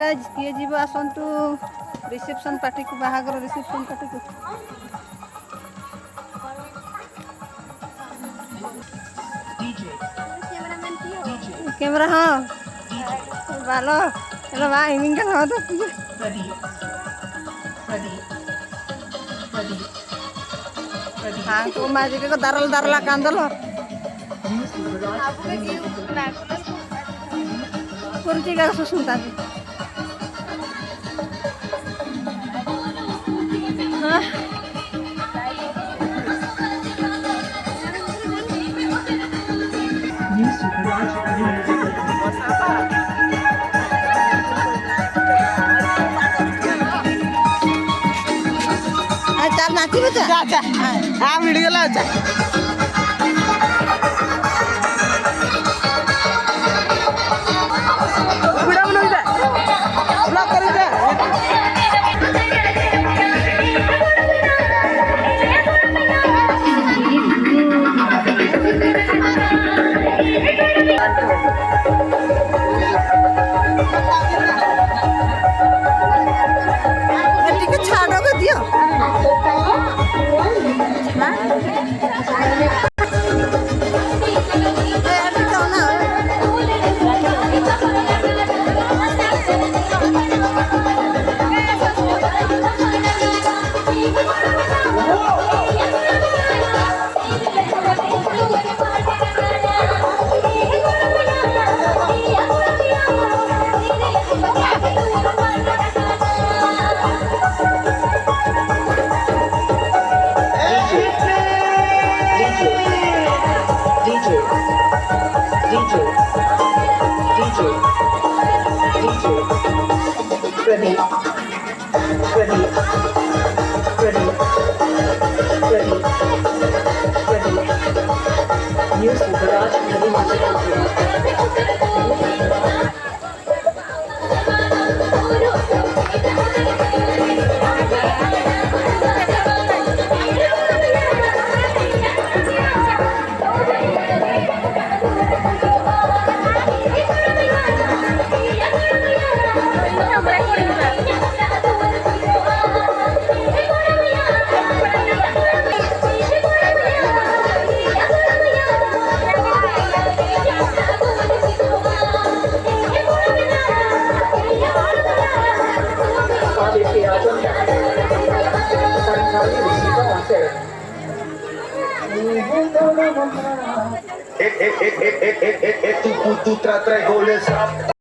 किए जीव आसतु reception party को बाहागर रिसेप्शन पार्टी को कैमरा हाँ बालो हेलो भाई मिंगल हो तो हाँ को माजी के दरल दरला कांदलो कुर्ची का सुनता चार नाची बचा अच्छा हाँ वीडियो ला अच्छा वीडियो बना दे ब्लॉग कर दे tu trae goles.